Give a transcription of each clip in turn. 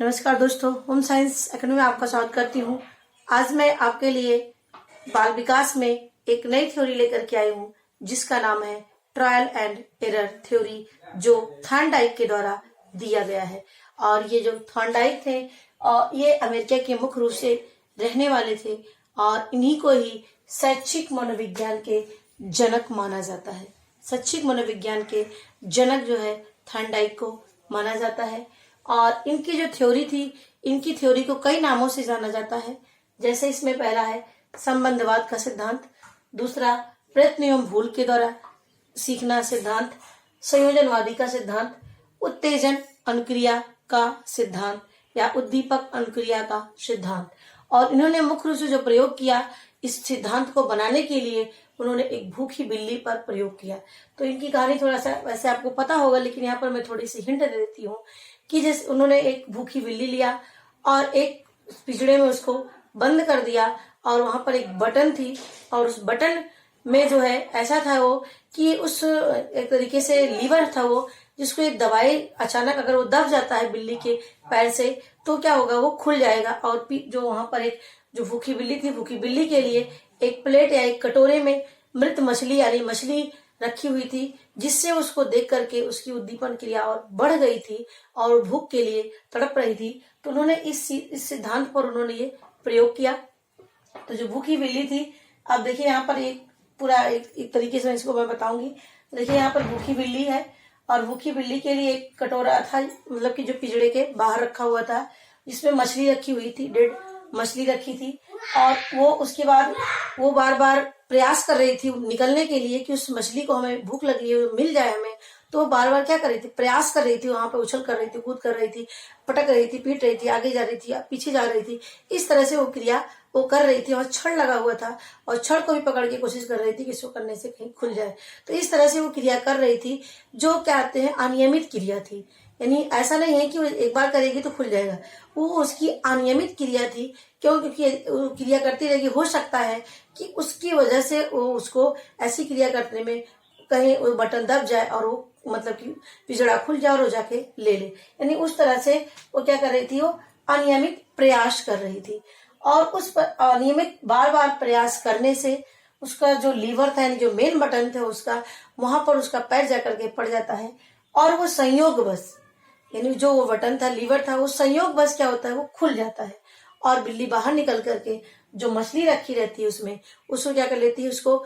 नमस्कार दोस्तों, home science academy में आपका स्वागत करती हूँ। आज मैं आपके लिए बाल विकास में एक नई थ्योरी लेकर के आई हूँ जिसका नाम है ट्रायल एंड एरर थ्योरी, जो थॉर्नडाइक के द्वारा दिया गया है। और ये जो थॉर्नडाइक थे ये अमेरिका के मुख्य रूप से रहने वाले थे और इन्हीं को ही शैक्षिक मनोविज्ञान के जनक माना जाता है। शैक्षिक मनोविज्ञान के जनक जो है थॉर्नडाइक को माना जाता है। और इनकी जो थ्योरी थी, इनकी थ्योरी को कई नामों से जाना जाता है। जैसे इसमें पहला है संबंधवाद का सिद्धांत, दूसरा प्रयत्न एवं भूल के द्वारा सीखना सिद्धांत, संयोजनवादी का सिद्धांत, उत्तेजन अनुक्रिया का सिद्धांत या उद्दीपक अनुक्रिया का सिद्धांत। और इन्होंने मुख्य रूप से जो प्रयोग किया इस सिद्धांत को बनाने के लिए, उन्होंने एक भूखी बिल्ली पर प्रयोग किया। तो इनकी कहानी थोड़ा सा वैसे आपको पता होगा, लेकिन यहाँ पर मैं थोड़ी सी हिंट दे देती हूँ कि जैसे उन्होंने एक भूखी बिल्ली लिया और एक पिंजड़े में उसको बंद कर दिया और वहां पर एक बटन थी और उस बटन में जो है ऐसा था वो कि उस एक तरीके से लीवर था वो, जिसको एक दबाई अचानक अगर वो दब जाता है बिल्ली के पैर से तो क्या होगा, वो खुल जाएगा। और जो वहां पर एक जो भूखी बिल्ली थी, भूखी बिल्ली के लिए एक प्लेट या एक कटोरे में मृत मछली यानी मछली रखी हुई थी, जिससे उसको देख करके उसकी उद्दीपन क्रिया और बढ़ गई थी और भूख के लिए तड़प रही थी। तो उन्होंने इस सिद्धांत पर उन्होंने ये प्रयोग किया। तो जो भूखी बिल्ली थी, अब देखिए यहाँ पर एक पूरा एक तरीके से इसको मैं बताऊंगी। देखिए यहाँ पर भूखी बिल्ली है और भूखी बिल्ली के लिए एक कटोरा था, मतलब कि जो पिंजड़े के बाहर रखा हुआ था, जिसमें मछली रखी हुई थी, डेड मछली रखी थी। और वो उसके बाद वो बार बार प्रयास कर रही थी निकलने के लिए कि उस मछली को हमें भूख लगी है, मिल जाए हमें। तो वो बार बार क्या कर रही थी, प्रयास कर रही थी, वहां पे उछल कर रही थी, कूद कर रही थी, पटक रही थी, पीट रही थी, आगे जा रही थी, पीछे जा रही थी। इस तरह से वो क्रिया वो कर रही थी और छड़ लगा हुआ था और छड़ को भी पकड़ के कोशिश कर रही थी कि इसको करने से कहीं खुल जाए। तो इस तरह से वो क्रिया कर रही थी, जो क्या कहते हैं अनियमित क्रिया थी। यानी ऐसा नहीं है कि वो एक बार करेगी तो खुल जाएगा, वो उसकी अनियमित क्रिया थी। क्यों? क्योंकि क्रिया करती रहेगी, हो सकता है कि उसकी वजह से वो उसको ऐसी क्रिया करने में कहीं वो बटन दब जाए और वो मतलब कि पिंजड़ा खुल जाए और वो जाके ले ले। यानी उस तरह से वो क्या कर रही थी, वो अनियमित प्रयास कर रही थी। और उस पर अनियमित बार बार प्रयास करने से उसका जो लीवर था, यानी जो मेन बटन था उसका, वहां पर उसका पैर जाकर के पड़ जाता है और वो संयोगवश, यानी जो वो बटन था, लीवर था, वो संयोगवश क्या होता है, वो खुल जाता है और बिल्ली बाहर निकल करके जो मछली रखी रहती है उसमें उसको क्या कर लेती है, उसको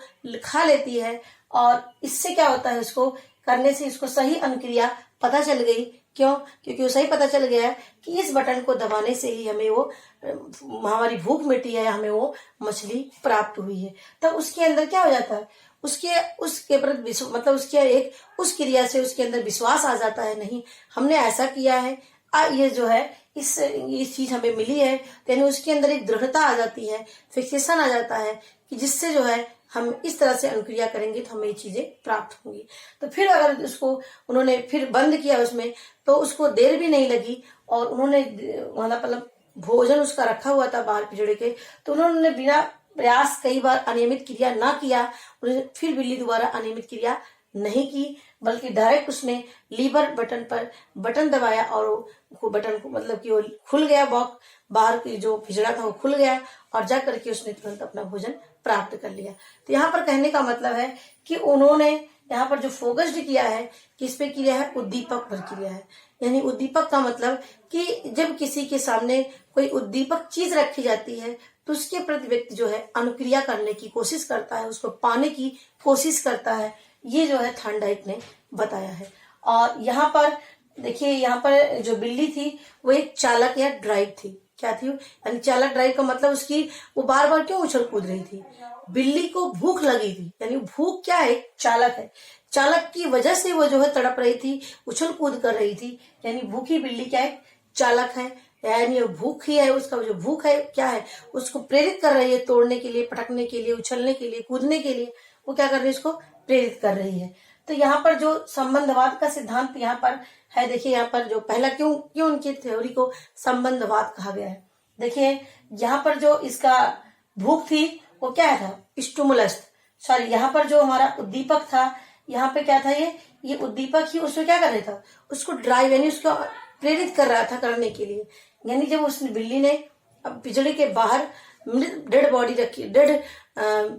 खा लेती है। और इससे क्या होता है, उसको करने से इसको सही अनुक्रिया पता चल गई। क्यों? क्योंकि वो सही पता चल गया कि इस बटन को दबाने से ही हमें वो हमारी भूख मिटी है, हमें वो मछली प्राप्त हुई है। तब उसके अंदर क्या हो जाता है, उसके प्रति मतलब उसके एक उस क्रिया से उसके अंदर विश्वास आ जाता है, नहीं हमने ऐसा किया है, ये जो है ये चीज हमें मिली है। यानी उसके अंदर एक दृढ़ता आ जाती है, फिक्सेशन आ जाता है कि जिससे जो है हम इस तरह से अनुक्रिया करेंगे तो हमें ये चीजें प्राप्त होंगी। तो फिर अगर उसको उन्होंने फिर बंद किया उसमें, तो उसको देर भी नहीं लगी और उन्होंने मतलब भोजन उसका रखा हुआ था बाहर पिंजड़े के, तो उन्होंने बिना प्रयास कई बार अनियमित क्रिया ना किया, फिर बिल्ली दोबारा अनियमित क्रिया नहीं की, बल्कि डायरेक्ट उसने लीवर बटन पर बटन दबाया और वो बटन को मतलब कि वो खुल गया, बॉक्स बाहर की जो पिंजड़ा था वो खुल गया और जा करके उसने तुरंत अपना भोजन प्राप्त कर लिया। तो यहाँ पर कहने का मतलब है कि उन्होंने यहाँ पर जो फोकस्ड किया है, किस पे किया है, उद्दीपक पर किया है। यानी उद्दीपक का मतलब कि जब किसी के सामने कोई उद्दीपक चीज रखी जाती है तो उसके प्रति व्यक्ति जो है अनुक्रिया करने की कोशिश करता है, उसको पाने की कोशिश करता है। ये जो है थॉर्नडाइक ने बताया है। और यहाँ पर देखिए, यहाँ पर जो बिल्ली थी वो एक चालक या ड्राइव थी। क्या थी? यानी चालक ड्राइव का मतलब उसकी वो बार बार क्यों उछल कूद रही थी, बिल्ली को भूख लगी थी। यानी भूख क्या है, चालक है, चालक की वजह से वो जो है तड़प रही थी, उछल कूद कर रही थी। यानी भूखी बिल्ली क्या है, चालक है। यानी भूख ही है, उसका जो भूख है क्या है, उसको प्रेरित कर रही है तोड़ने के लिए, पटकने के लिए, उछलने के लिए, कूदने के लिए, वो क्या कर रही है, उसको प्रेरित कर रही है। तो यहाँ पर जो संबंधवाद का सिद्धांत यहाँ पर है, देखिए यहाँ पर जो पहला क्यों उनकी थ्योरी को संबंधवाद कहा गया है। देखिए यहाँ पर जो इसका भूख थी वो क्या था, स्टिमुलस, सॉरी यहाँ पर जो हमारा उद्दीपक था, यहाँ पे क्या था, ये उद्दीपक ही उसको क्या कर रहा था, उसको ड्राइव यानी उसको प्रेरित कर रहा था करने के लिए। यानी जब उस बिल्ली ने अब पिंजड़े के बाहर डेड बॉडी रखी, डेड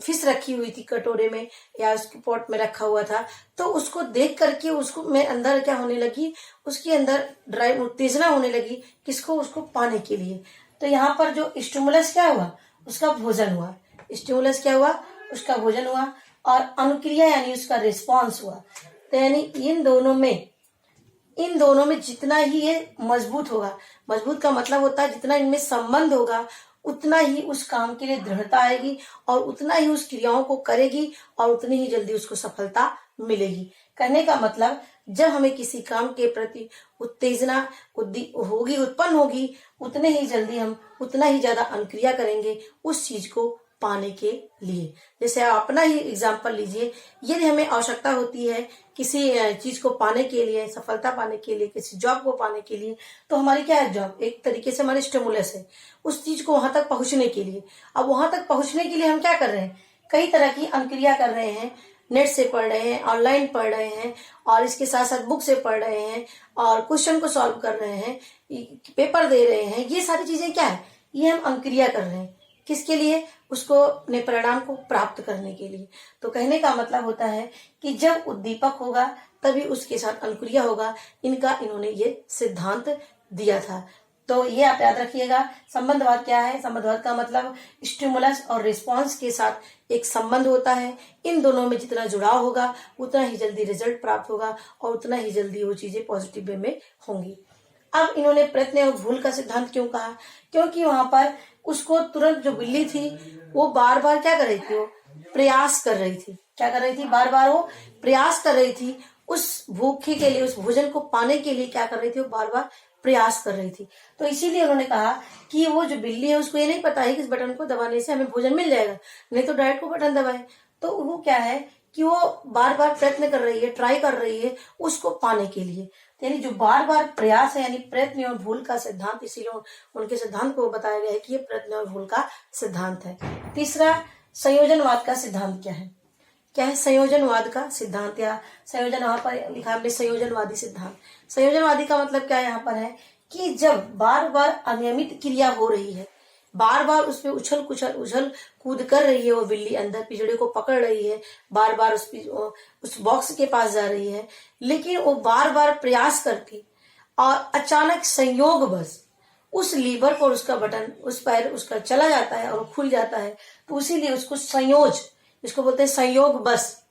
फिश रखी हुई थी कटोरे में या उसके पॉट में रखा हुआ था, तो उसको देख करके उसको में अंदर क्या होने लगी, उसके अंदर ड्राइव उत्तेजना होने लगी, किसको, उसको पाने के लिए। तो यहाँ पर जो स्टिमुलस क्या हुआ, उसका भोजन हुआ। स्टिमुलस क्या हुआ, उसका भोजन हुआ, और अनुक्रिया यानी उसका रिस्पॉन्स हुआ। तो यानी इन दोनों में जितना ही ये मजबूत होगा, मजबूत का मतलब होता है जितना इनमें संबंध होगा उतना ही उस काम के लिए दृढ़ता आएगी और उतना ही उस क्रियाओं को करेगी और उतनी ही जल्दी उसको सफलता मिलेगी। कहने का मतलब जब हमें किसी काम के प्रति उत्तेजना उत्पन्न होगी, उतने ही जल्दी हम उतना ही ज्यादा अनुक्रिया करेंगे उस चीज को पाने के लिए। जैसे आप अपना ही एग्जाम्पल लीजिए, यदि हमें आवश्यकता होती है किसी चीज को पाने के लिए, सफलता पाने के लिए, किसी जॉब को पाने के लिए, तो हमारी क्या है, जॉब एक तरीके से हमारी स्टिमुलस है उस चीज को वहां तक पहुंचने के लिए। अब वहां तक पहुंचने के लिए हम क्या कर रहे हैं, कई तरह की अनुक्रिया कर रहे हैं, नेट से पढ़ रहे हैं, ऑनलाइन पढ़ रहे हैं, और इसके साथ साथ बुक से पढ़ रहे हैं, और क्वेश्चन को सॉल्व कर रहे हैं, पेपर दे रहे हैं। ये सारी चीजें क्या है, ये हम अनुक्रिया कर रहे हैं। किसके लिए, उसको अपने परिणाम को प्राप्त करने के लिए। तो कहने का मतलब होता है कि जब उद्दीपक होगा तभी उसके साथ अनुक्रिया होगा। इन्होंने ये सिद्धांत दिया था। तो ये आप याद रखिएगा। संबंधवाद क्या है, संबंधवाद का मतलब स्टिमुलस और रिस्पॉन्स के साथ एक संबंध होता है। इन दोनों में जितना जुड़ाव होगा उतना ही जल्दी रिजल्ट प्राप्त होगा और उतना ही जल्दी वो चीजें पॉजिटिव वे में होंगी। अब इन्होंने प्रयत्न और भूल का सिद्धांत क्यों कहा, क्योंकि वहां पर उसको तुरंत जो बिल्ली थी वो बार बार क्या कर रही थी, वो प्रयास कर रही थी। क्या कर रही थी, बार बार वो प्रयास कर रही थी उस भूखे के लिए, उस भोजन को पाने के लिए। क्या कर रही थी, वो बार बार प्रयास कर रही थी। तो इसीलिए उन्होंने कहा कि वो जो बिल्ली है उसको ये नहीं पता है कि इस बटन को दबाने से हमें भोजन मिल जाएगा, नहीं तो डायरेक्ट को बटन दबाए। तो वो क्या है कि वो बार बार प्रयत्न कर रही है, ट्राई कर रही है उसको पाने के लिए। यानी जो बार बार प्रयास है, यानी प्रयत्न और भूल का सिद्धांत, इसीलिए उनके सिद्धांत को बताया गया है कि ये प्रयत्न और भूल का सिद्धांत है। तीसरा, संयोजनवाद का सिद्धांत क्या है, क्या है संयोजनवाद का सिद्धांत, या संयोजन वहां पर लिखा है संयोजनवादी सिद्धांत। संयोजनवादी का मतलब क्या यहाँ पर है कि जब बार बार अनियमित क्रिया हो रही है, बार बार उसमें उछल कूद कर रही है वो बिल्ली, अंदर पिंजड़े को पकड़ रही है, बार बार उस बॉक्स के पास जा रही है, लेकिन वो बार बार प्रयास करती और अचानक संयोग बस उस लीवर पर उसका बटन, उस पैर उसका चला जाता है और खुल जाता है। तो इसीलिए उसको संयोज, इसको बोलते हैं संयोग बस,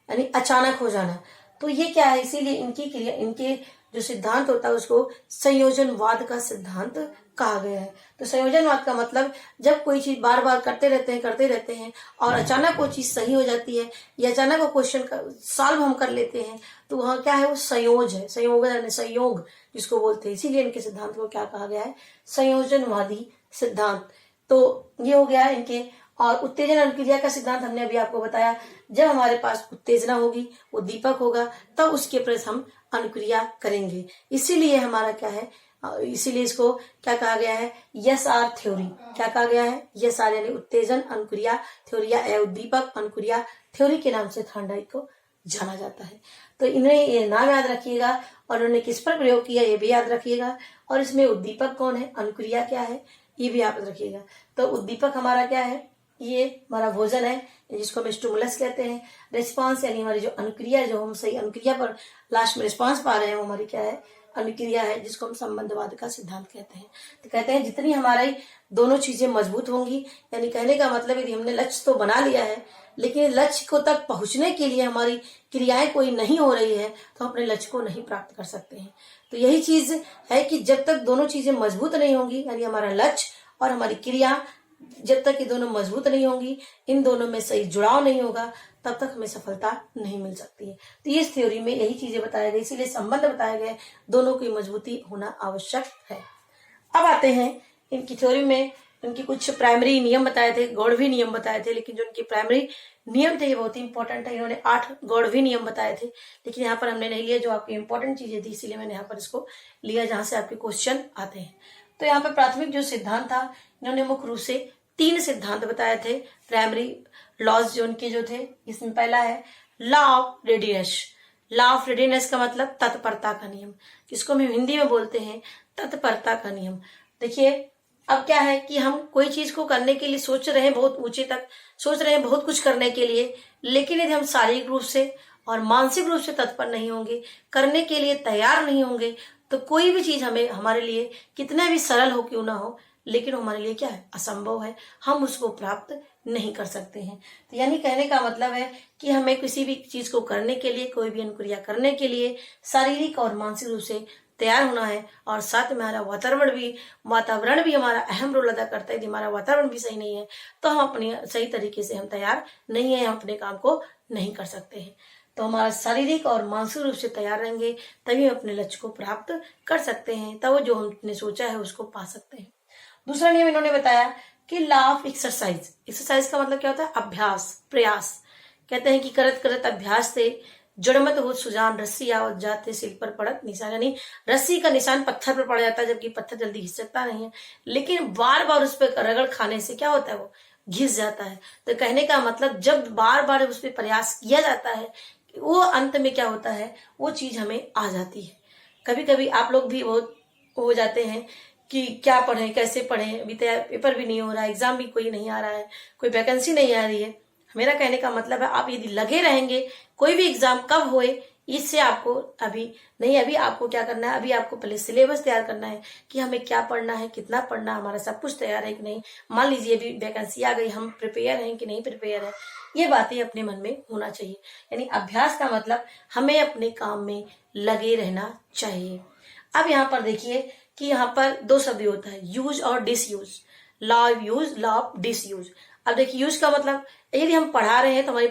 यानी अचानक हो जाना। तो ये क्या है, इसीलिए इनके जो सिद्धांत होता है उसको संयोजनवाद का सिद्धांत कहा गया है। तो संयोजनवाद का मतलब जब कोई चीज बार बार करते रहते हैं और अचानक वो चीज सही हो जाती है या अचानक वो क्वेश्चन का सॉल्व हम कर लेते हैं, तो वहां क्या है, वो संयोज है, संयोग जिसको बोलते हैं। इसीलिए इनके सिद्धांत को क्या कहा गया है, संयोजनवादी सिद्धांत। तो ये हो गया इनके। और उत्तेजना अनुक्रिया का सिद्धांत हमने अभी आपको बताया, जब हमारे पास उत्तेजना होगी, उद्दीपक होगा, तब उसके प्रति हम अनुक्रिया करेंगे। इसीलिए हमारा क्या है, इसीलिए इसको क्या कहा गया है, SR थ्योरी। क्या कहा गया है, SR यानी उत्तेजन अनुक्रिया थ्योरी या उद्दीपक अनुक्रिया थ्योरी के नाम से थॉर्नडाइक को जाना जाता है। तो इन्हें ये नाम याद रखिएगा और उन्होंने किस पर प्रयोग किया ये भी याद रखिएगा। और इसमें उद्दीपक कौन है, अनुक्रिया क्या है, ये भी याद रखिएगा। तो उद्दीपक हमारा क्या है, ये हमारा भोजन है जिसको हम स्टिमुलस कहते हैं। रिस्पांस यानी हमारी जो अनुक्रिया, जो हम सही अनुक्रिया पर लास्ट में रिस्पांस पा रहे हैं, वो हमारी क्या है, अनुक्रिया है, जिसको हम संबंधवाद का सिद्धांत कहते हैं। तो कहते हैं जितनी हमारी दोनों चीजें मजबूत होंगी, यानी कहने का मतलब यदि हमने लक्ष्य तो बना लिया है लेकिन लक्ष्य को तक पहुंचने के लिए हमारी क्रियाएं कोई नहीं हो रही है, तो अपने लक्ष्य को नहीं प्राप्त कर सकते हैं। तो यही चीज है कि जब तक दोनों चीजें मजबूत नहीं होंगी, यानी हमारा लक्ष्य और हमारी क्रिया जब तक ये दोनों मजबूत नहीं होंगी, इन दोनों में सही जुड़ाव नहीं होगा, तब तक हमें सफलता नहीं मिल सकती है। तो इस थ्योरी में यही चीजें बताई गई, इसीलिए संबंध बताए गए, दोनों की मजबूती होना आवश्यक है। अब आते हैं इनकी थ्योरी में, उनकी कुछ प्राइमरी नियम बताए थे, गौड़वी नियम बताए थे, लेकिन जो उनके प्राइमरी नियम थे ये बहुत ही इंपॉर्टेंट है। इन्होंने 8 गौड़वी नियम बताए थे, लेकिन यहाँ पर हमने नहीं लिया जो आपकी इंपॉर्टेंट चीजें थी, इसीलिए मैंने यहाँ पर इसको लिया जहां से आपके क्वेश्चन आते हैं। तो यहाँ पे प्राथमिक जो सिद्धांत था, इन्होंने मुख्य रूप से 3 सिद्धांत बताए थे, प्राइमरी लॉज जो उनके जो थे। इसमें पहला है law of radius. Law of readiness का मतलब तत्परता का नियम, जिसको हम हिंदी में बोलते हैं तत्परता का नियम। देखिए अब क्या है कि हम कोई चीज को करने के लिए सोच रहे हैं, बहुत ऊंचे तक सोच रहे हैं बहुत कुछ करने के लिए, लेकिन यदि हम शारीरिक रूप से और मानसिक रूप से तत्पर नहीं होंगे, करने के लिए तैयार नहीं होंगे, तो कोई भी चीज हमें हमारे लिए कितना भी सरल हो क्यों ना हो, लेकिन हमारे लिए क्या है, असंभव है, हम उसको प्राप्त नहीं कर सकते हैं। तो यानी कहने का मतलब है कि हमें किसी भी चीज को करने के लिए, कोई भी अनुक्रिया करने के लिए शारीरिक और मानसिक रूप से तैयार होना है, और साथ में हमारा वातावरण भी हमारा अहम रोल अदा करता है। यदि हमारा वातावरण भी सही नहीं है तो हम अपने सही तरीके से हम तैयार नहीं है, हम अपने काम को नहीं कर सकते हैं। तो हमारा शारीरिक और मानसिक रूप से तैयार रहेंगे तभी हम अपने लक्ष्य को प्राप्त कर सकते हैं, तब जो हमने सोचा है उसको पा सकते हैं। दूसरा नियम इन्होंने बताया कि लॉ ऑफ एक्सरसाइज। एक्सरसाइज का मतलब क्या होता है, अभ्यास, प्रयास। कहते हैं कि करत करत अभ्यास से जड़मत हो सुजान, रस्सी आवत जाते सिल पर पड़त निशान। यानी रस्सी का निशान पत्थर पर पड़ जाता है, जबकि पत्थर जल्दी घिसकता नहीं है, लेकिन बार बार उस पर रगड़ खाने से क्या होता है, वो घिस जाता है। तो कहने का मतलब जब बार बार उस पर प्रयास किया जाता है, वो अंत में क्या होता है, वो चीज हमें आ जाती है। कभी कभी आप लोग भी वो हो जाते हैं कि क्या पढ़ें, कैसे पढ़ें, अभी तो पेपर भी नहीं हो रहा है, एग्जाम भी कोई नहीं आ रहा है, कोई वैकेंसी नहीं आ रही है। मेरा कहने का मतलब है आप यदि लगे रहेंगे, कोई भी एग्जाम कब होए इससे आपको अभी आपको क्या करना है, अभी आपको पहले सिलेबस तैयार करना है कि हमें क्या पढ़ना है, कितना पढ़ना है, हमारा सब कुछ तैयार है कि नहीं। मान लीजिए अभी वैकेंसी आ गई, हम प्रिपेयर हैं कि नहीं प्रिपेयर है, ये बातें अपने मन में होना चाहिए। यानी अभ्यास का मतलब हमें अपने काम में लगे रहना चाहिए। अब यहाँ पर देखिए कि यहाँ पर दो शब्द होता है, यूज और disuse. Law of use, law of disuse. अब देखिए यूज का मतलब यदि हम पढ़ा रहे हैं तो हमारी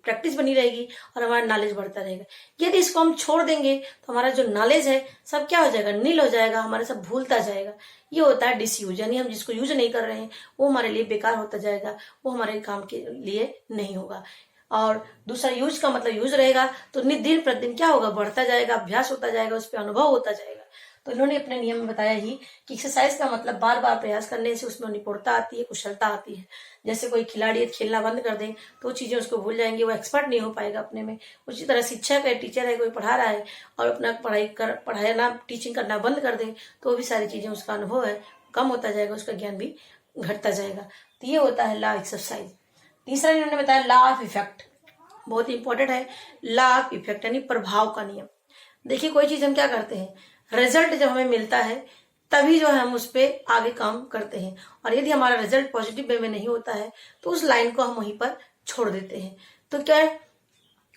प्रैक्टिस बनी रहेगी और हमारा नॉलेज बढ़ता रहेगा। यदि इसको हम छोड़ देंगे तो हमारा जो नॉलेज है सब क्या हो जाएगा, नील हो जाएगा, हमारे सब भूलता जाएगा। ये होता है डिसयूज। यानी हम जिसको यूज नहीं कर रहे हैं वो हमारे लिए बेकार होता जाएगा, वो हमारे काम के लिए नहीं होगा। और दूसरा यूज का मतलब यूज रहेगा तो दिन प्रतिदिन क्या होगा, बढ़ता जाएगा, अभ्यास होता जाएगा, उस पर अनुभव होता जाएगा। तो इन्होंने अपने नियम में बताया ही कि एक्सरसाइज का मतलब बार बार प्रयास करने से उसमें निपुणता आती है, कुशलता आती है। जैसे कोई खिलाड़ी खेलना बंद कर दे तो वो चीजें उसको भूल जाएंगे, वो एक्सपर्ट नहीं हो पाएगा अपने में। उसी तरह शिक्षक है, टीचर है, कोई पढ़ा रहा है और अपना पढ़ाना टीचिंग करना बंद कर दे तो वो भी सारी चीजें, उसका अनुभव है कम होता जाएगा, उसका ज्ञान भी घटता जाएगा। तो ये होता है लॉ एक्सरसाइज। तीसरा इन्होंने बताया लॉ ऑफ इफेक्ट, बहुत इंपॉर्टेंट है। लॉ ऑफ इफेक्ट यानी प्रभाव का नियम। देखिए कोई चीज हम क्या करते हैं, रिजल्ट जब हमें मिलता है तभी जो है हम उस पर आगे काम करते हैं, और यदि हमारा रिजल्ट पॉजिटिव वे में नहीं होता है तो उस लाइन को हम वहीं पर छोड़ देते हैं। तो क्या है,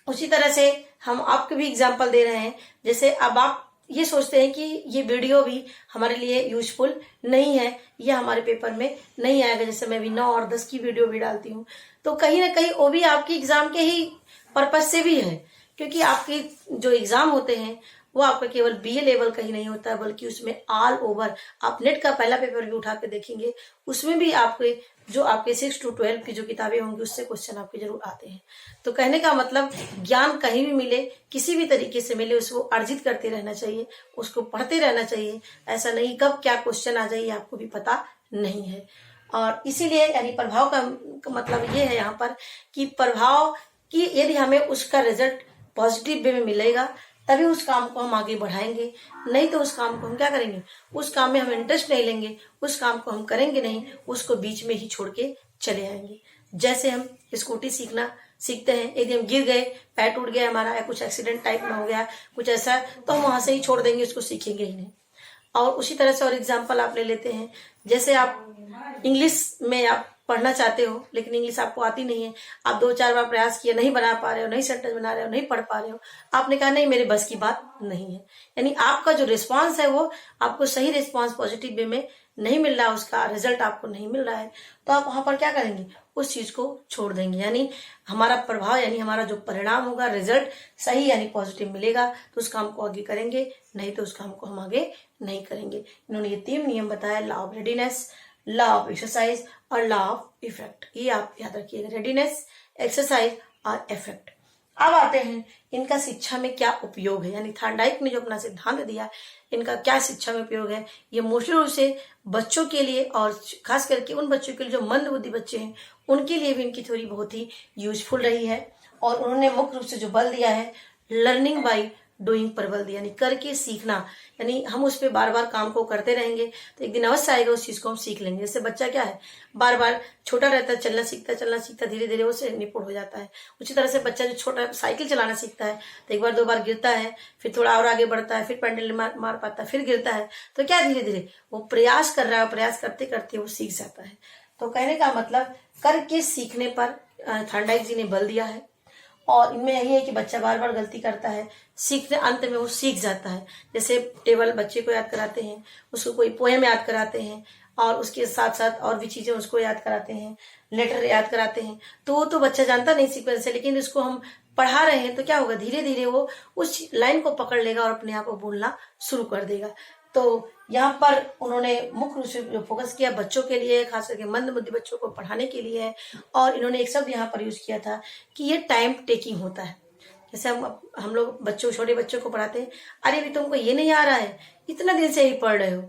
उसी तरह से हम आपके भी एग्जाम्पल दे रहे हैं। जैसे अब आप ये सोचते हैं कि ये वीडियो भी हमारे लिए यूजफुल नहीं है, ये हमारे पेपर में नहीं आएगा। जैसे मैं भी 9 और 10 की वीडियो भी डालती हूँ, तो कहीं ना कहीं वो भी आपकी एग्जाम के ही पर्पज से भी है, क्योंकि आपके जो एग्जाम होते हैं वो आपका केवल बीए लेवल का ही नहीं होता है, बल्कि उसमें ऑल ओवर आप नेट का पहला पेपर भी उठा के देखेंगे, उसमें भी आपके जो आपके 6 to 12 की जो किताबें होंगी उससे क्वेश्चन आपके जरूर आते हैं। तो कहने का मतलब ज्ञान कहीं भी मिले, किसी भी तरीके से मिले, उसको अर्जित करते रहना चाहिए, उसको पढ़ते रहना चाहिए। ऐसा नहीं कब क्या क्वेश्चन आ जाए आपको भी पता नहीं है। और इसीलिए यानी प्रभाव का मतलब ये है यहाँ पर कि प्रभाव कि यदि हमें उसका रिजल्ट पॉजिटिव वे में मिलेगा तभी उस काम को हम आगे बढ़ाएंगे, नहीं तो उस काम को हम क्या करेंगे, उस काम में हम इंटरेस्ट नहीं लेंगे, उस काम को हम करेंगे नहीं, उसको बीच में ही छोड़ के चले आएंगे। जैसे हम स्कूटी सीखते हैं, यदि हम गिर गए, पैर टूट गया हमारा, या कुछ एक्सीडेंट टाइप में हो गया कुछ ऐसा, तो हम वहां से ही छोड़ देंगे, उसको सीखेंगे ही नहीं। और उसी तरह से और एग्जाम्पल आप ले लेते हैं, जैसे आप इंग्लिश में आप पढ़ना चाहते हो लेकिन इंग्लिश आपको आती नहीं है, आप 2-4 बार प्रयास किए, नहीं बना पा रहे हो, नहीं सेंटेंस बना रहे हो, नहीं पढ़ पा रहे हो, आपने कहा नहीं मेरे बस की बात नहीं है। यानी आपका जो रिस्पांस है वो आपको सही रिस्पांस पॉजिटिव वे में नहीं मिल रहा, उसका रिजल्ट आपको नहीं मिल रहा है, तो आप वहां पर क्या करेंगे, उस चीज को छोड़ देंगे। यानी हमारा प्रभाव यानी हमारा जो परिणाम होगा, रिजल्ट सही यानी पॉजिटिव मिलेगा तो उस काम को आगे करेंगे, नहीं तो उस काम को हम आगे नहीं करेंगे। इन्होंने ये 3 नियम बताया, law of readiness, law of exercise और लॉ ऑफ इफेक्ट। ये आप याद रखिएगा, रेडीनेस, एक्सरसाइज और इफेक्ट। अब आते हैं इनका शिक्षा में क्या उपयोग है, यानी थॉर्नडाइक ने जो अपना सिद्धांत दिया इनका क्या शिक्षा में उपयोग है। ये मोस्टली रूप से बच्चों के लिए और खास करके उन बच्चों के लिए जो मंद बुद्धि बच्चे हैं उनके लिए भी इनकी थ्योरी बहुत ही यूजफुल रही है। और उन्होंने मुख्य रूप से जो बल दिया है लर्निंग बाय डूइंग पर बल दिया, यानी करके सीखना। यानी हम उस पर बार बार काम को करते रहेंगे तो एक दिन अवश्य आएगा उस चीज को हम सीख लेंगे। जैसे बच्चा क्या है, बार बार छोटा रहता है, चलना सीखता धीरे धीरे उसे निपुण हो जाता है। उसी तरह से बच्चा जो छोटा साइकिल चलाना सीखता है तो एक बार दो बार गिरता है, फिर थोड़ा और आगे बढ़ता है, फिर पैडल मार पाता है, फिर गिरता है, तो क्या धीरे धीरे वो प्रयास कर रहा है, प्रयास करते करते वो सीख जाता है। तो कहने का मतलब करके सीखने पर थॉर्नडाइक जी ने बल दिया है। और इनमें यही है कि बच्चा बार बार गलती करता है, सीखने अंत में वो सीख जाता है। जैसे टेबल बच्चे को याद कराते हैं, उसको कोई पोएम याद कराते हैं और उसके साथ साथ और भी चीजें उसको याद कराते हैं, लेटर याद कराते हैं, तो वो तो बच्चा जानता नहीं सीक्वेंस से, लेकिन इसको हम पढ़ा रहे हैं तो क्या होगा, धीरे धीरे वो उस लाइन को पकड़ लेगा और अपने आप को बोलना शुरू कर देगा। तो यहाँ पर उन्होंने मुख्य रूप से जो फोकस किया बच्चों के लिए, खास करके मंदबुद्धि बच्चों को पढ़ाने के लिए है। और इन्होंने एक शब्द यहाँ पर यूज किया था कि ये टाइम टेकिंग होता है। जैसे हम लोग बच्चों, छोटे बच्चों को पढ़ाते हैं, अरे अभी तुमको ये नहीं आ रहा है, इतना दिन से ही पढ़ रहे हो,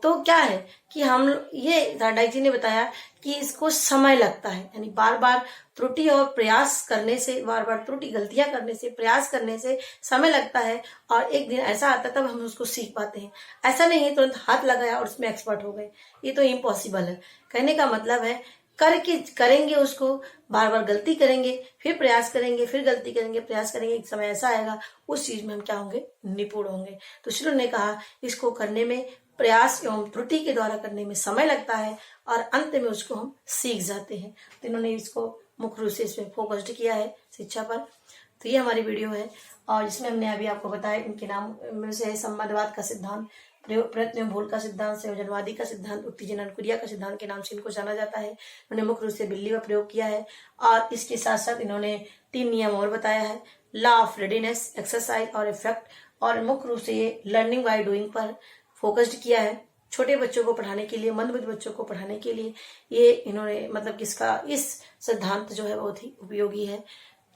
तो क्या है कि हम ये थॉर्नडाइक जी ने बताया कि इसको समय लगता है। यानी बार बार त्रुटि और प्रयास करने से, बार बार त्रुटि गलतियां करने से, प्रयास करने से समय लगता है और एक दिन ऐसा आता है तब हम उसको सीख पाते हैं। ऐसा नहीं है तुरंत हाथ लगाया और उसमें एक्सपर्ट हो गए, ये तो इम्पॉसिबल है। कहने का मतलब है करके करेंगे, उसको बार बार गलती करेंगे, फिर प्रयास करेंगे, फिर गलती करेंगे, प्रयास करेंगे, एक समय ऐसा आएगा उस चीज में हम क्या होंगे, निपुण होंगे। तो श्री ने कहा इसको करने में, प्रयास एवं त्रुटि के द्वारा करने में समय लगता है और अंत में उसको हम सीख जाते हैं। तो इन्होंने इसको मुख्य रूप से इसमें फोकस्ड किया है शिक्षा पर। तो ये हमारी वीडियो है और जिसमें हमने अभी आपको बताया इनके नाम में से संवादवाद का सिद्धांत, प्रयत्न एवं भूल का सिद्धांत, संयोजनवादी का सिद्धांत, उत्तेजना अनुक्रिया का सिद्धांत के नाम से इनको जाना जाता है। इन्होंने मुख्य रूप से बिल्ली का प्रयोग किया है और इसके साथ साथ इन्होंने 3 नियम और बताया है, लॉ ऑफ रेडीनेस, एक्सरसाइज और इफेक्ट। और मुख्य रूप से ये लर्निंग बाय डूइंग पर फोकस्ड किया है। छोटे बच्चों को पढ़ाने के लिए, मंदबुद्धि बच्चों को पढ़ाने के लिए ये इन्होंने मतलब किसका इस सिद्धांत जो है बहुत ही उपयोगी है।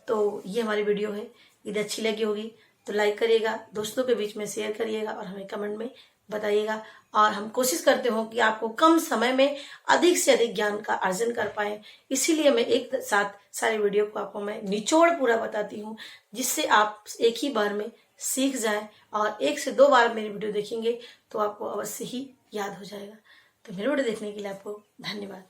तो ये हमारी वीडियो है, यदि अच्छी लगी होगी तो लाइक करिएगा, दोस्तों के बीच में शेयर करिएगा और हमें कमेंट में बताइएगा। और हम कोशिश करते हो कि आपको कम समय में अधिक से अधिक ज्ञान का अर्जन कर पाए, इसीलिए मैं एक साथ सारी वीडियो को आपको मैं निचोड़ पूरा बताती हूँ, जिससे आप एक ही बार में सीख जाएं और 1 से 2 बार मेरी वीडियो देखेंगे तो आपको अवश्य ही याद हो जाएगा। तो मेरी वीडियो देखने के लिए आपको धन्यवाद।